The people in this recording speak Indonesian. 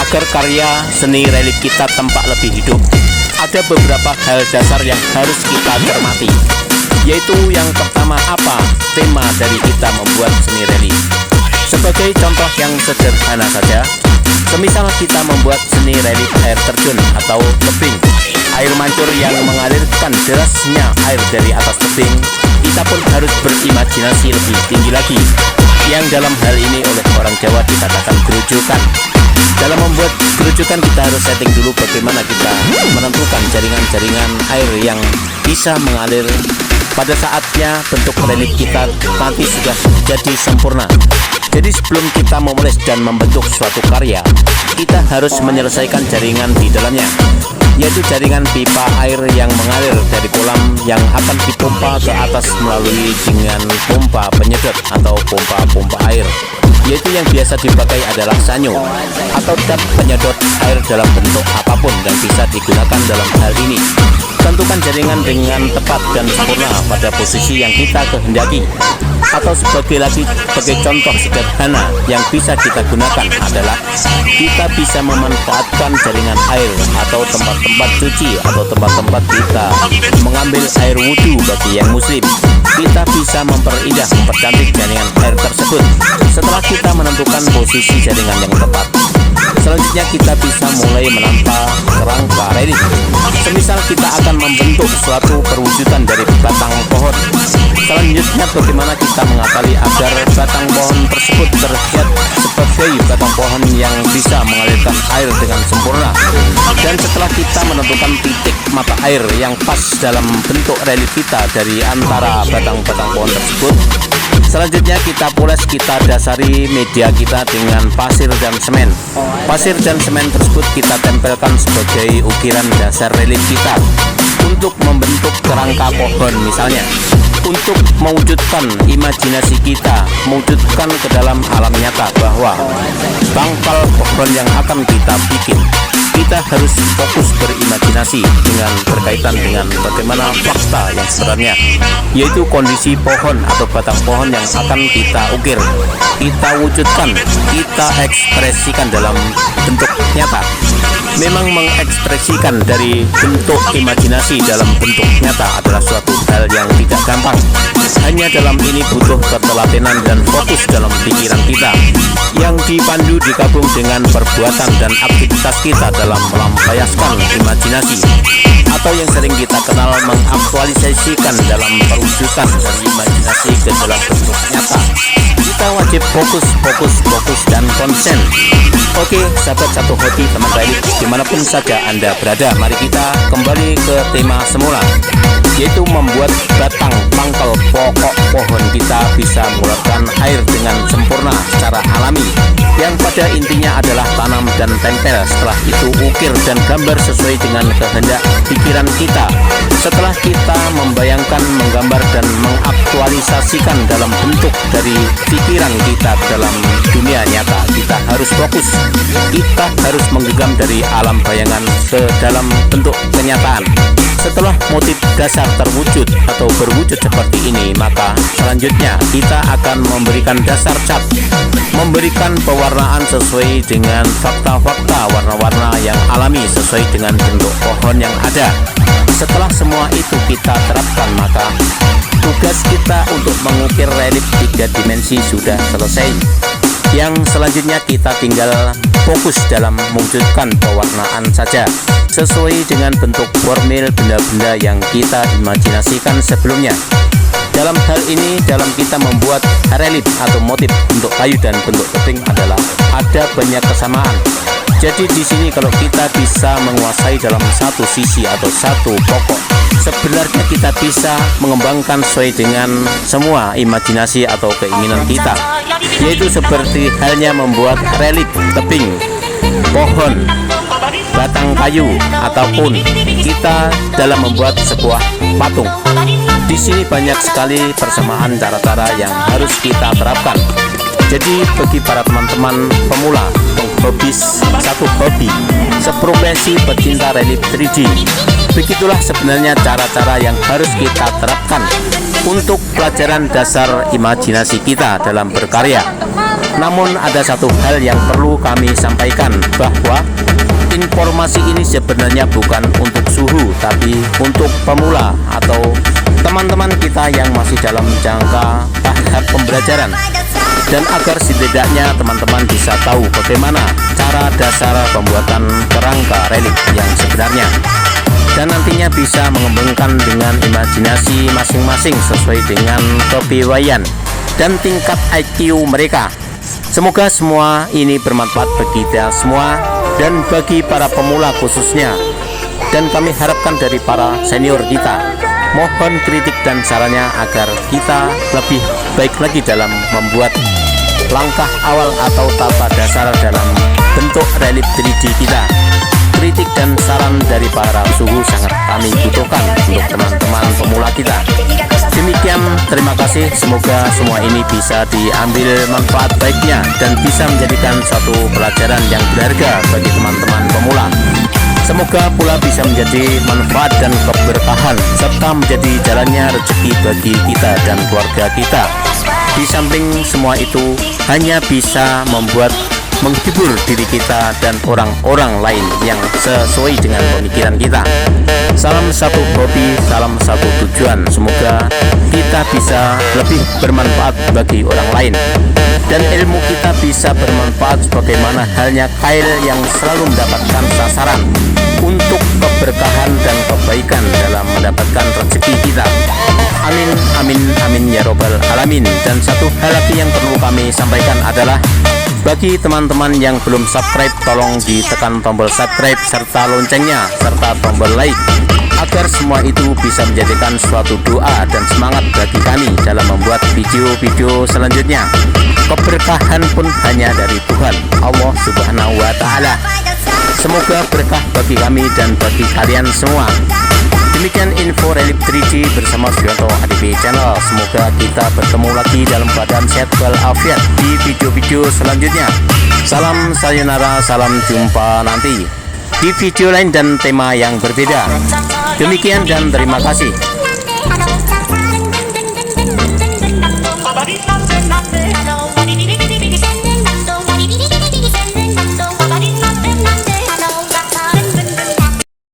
Agar karya seni relief kita tampak lebih hidup, ada beberapa hal dasar yang harus kita cermati, yaitu yang pertama, apa tema dari kita membuat seni relief. Sebagai contoh yang sederhana saja, semisal kita membuat seni relief air terjun atau tebing, air mancur yang mengalirkan derasnya air dari atas tebing, kita pun harus berimajinasi lebih tinggi lagi, yang dalam hal ini oleh orang Jawa dikatakan gerujukan. Dalam membuat gerujukan kita harus setting dulu bagaimana kita menentukan jaringan-jaringan air yang bisa mengalir. Pada saatnya bentuk relief kita nanti sudah jadi sempurna. Jadi sebelum kita memoles dan membentuk suatu karya, kita harus menyelesaikan jaringan di dalamnya, yaitu jaringan pipa air yang mengalir dari kolam yang akan dipompa ke atas melalui dengan pompa penyedot atau pompa air, yaitu yang biasa dipakai adalah sanyo atau tap penyedot air dalam bentuk apapun yang bisa digunakan dalam hal ini. Tentukan jaringan dengan tepat dan sempurna pada posisi yang kita kehendaki. Atau sebagai contoh sederhana yang bisa kita gunakan adalah kita bisa memanfaatkan jaringan air atau tempat-tempat cuci atau tempat-tempat kita mengambil air wudhu bagi yang muslim. Kita bisa mempercantik jaringan air tersebut setelah kita menentukan posisi jaringan yang tepat. Selanjutnya kita bisa mulai menata kerangka relief. Semisal kita akan membentuk suatu perwujudan dari batang pohon, selanjutnya bagaimana kita mengakali agar batang pohon tersebut terlihat sebagai batang pohon yang bisa mengalirkan air dengan sempurna. Dan setelah kita menentukan titik mata air yang pas dalam bentuk relief kita dari antara batang-batang pohon tersebut, selanjutnya kita dasari media kita dengan pasir dan semen. Pasir dan semen tersebut kita tempelkan sebagai ukiran dasar relief kita untuk membentuk kerangka pohon misalnya. Untuk mewujudkan imajinasi kita, mewujudkan ke dalam alam nyata bahwa pangkal pohon yang akan kita bikin, kita harus fokus berimajinasi dengan berkaitan dengan bagaimana fakta yang sebenarnya, yaitu kondisi pohon atau batang pohon yang akan kita ukir, kita wujudkan, kita ekspresikan dalam bentuk nyata. Memang mengekspresikan dari bentuk imajinasi dalam bentuk nyata adalah suatu hal yang tidak gampang. Hanya dalam ini butuh ketelatenan dan fokus dalam pikiran kita, yang dipandu digabung dengan perbuatan dan aktivitas kita dalam melampiaskan imajinasi, atau yang sering kita kenal mengaktualisasikan dalam perwujudan dari imajinasi ke dalam bentuk nyata. Kita wajib fokus dan konsen. Oke, sahabat satu hobi teman relief, dimanapun saja Anda berada, mari kita kembali ke tema semula, yaitu membuat batang pangkal pokok pohon kita bisa mengeluarkan air dengan sempurna secara alami, yang pada intinya adalah tanam dan tempel. Setelah itu ukir dan gambar sesuai dengan kehendak pikiran kita. Setelah kita membayangkan, menggambar dan mengaktualisasikan dalam bentuk dari pikiran kita dalam dunia nyata, kita harus fokus. Kita harus menggenggam dari alam bayangan ke dalam bentuk kenyataan. Setelah motif dasar terwujud atau berwujud seperti ini, maka selanjutnya kita akan memberikan dasar cat, memberikan pewarnaan sesuai dengan fakta-fakta warna-warna yang alami sesuai dengan bentuk pohon yang ada. Setelah semua itu kita terapkan, maka tugas kita untuk mengukir relief 3 dimensi sudah selesai. Yang selanjutnya kita tinggal fokus dalam mewujudkan pewarnaan saja sesuai dengan bentuk formil benda-benda yang kita imajinasikan sebelumnya. Dalam hal ini, dalam kita membuat relief atau motif bentuk kayu dan bentuk tebing adalah ada banyak kesamaan. Jadi di sini kalau kita bisa menguasai dalam satu sisi atau satu pokok, sebenarnya kita bisa mengembangkan sesuai dengan semua imajinasi atau keinginan kita, yaitu seperti halnya membuat relief tebing, pohon, batang kayu, ataupun kita dalam membuat sebuah patung. Di sini banyak sekali persamaan cara-cara yang harus kita terapkan. Jadi bagi para teman-teman pemula, penghobis satu hobi, seprofesi pecinta relief 3D, begitulah sebenarnya cara-cara yang harus kita terapkan untuk pelajaran dasar imajinasi kita dalam berkarya. Namun ada satu hal yang perlu kami sampaikan, bahwa informasi ini sebenarnya bukan untuk suhu, tapi untuk pemula atau teman-teman kita yang masih dalam jangka tahap pembelajaran, dan agar setidaknya teman-teman bisa tahu bagaimana cara dasar pembuatan kerangka relik yang sebenarnya, dan nantinya bisa mengembangkan dengan imajinasi masing-masing sesuai dengan kepiawaian dan tingkat IQ mereka. Semoga semua ini bermanfaat bagi kita semua dan bagi para pemula khususnya, dan kami harapkan dari para senior kita, mohon kritik dan sarannya agar kita lebih baik lagi dalam membuat langkah awal atau tata dasar dalam bentuk relief 3D kita. Kritik dan saran dari para suhu sangat kami butuhkan untuk teman-teman pemula kita. Demikian, terima kasih. Semoga semua ini bisa diambil manfaat baiknya dan bisa menjadikan satu pelajaran yang berharga bagi teman-teman pemula. Semoga pula bisa menjadi manfaat dan keberkahan serta menjadi jalannya rezeki bagi kita dan keluarga kita. Di samping semua itu, hanya bisa menghibur diri kita dan orang-orang lain yang sesuai dengan pemikiran kita. Salam satu hobi, salam satu tujuan. Semoga kita bisa lebih bermanfaat bagi orang lain, dan ilmu kita bisa bermanfaat sebagaimana halnya kail yang selalu mendapatkan sasaran untuk keberkahan dan kebaikan dalam mendapatkan rezeki kita. Amin, amin, amin ya robbal alamin. Dan satu hal lagi yang perlu kami sampaikan adalah, bagi teman-teman yang belum subscribe, tolong ditekan tombol subscribe serta loncengnya serta tombol like, agar semua itu bisa menjadikan suatu doa dan semangat bagi kami dalam membuat video-video selanjutnya. Keberkahan pun hanya dari Tuhan Allah Subhanahu wa Ta'ala. Semoga berkah bagi kami dan bagi kalian semua. Demikian info relief 3D bersama Suyanto HDP Channel. Semoga kita bertemu lagi dalam keadaan sehat walafiat di video-video selanjutnya. Salam sayonara, salam jumpa nanti di video lain dan tema yang berbeda. Demikian dan terima kasih.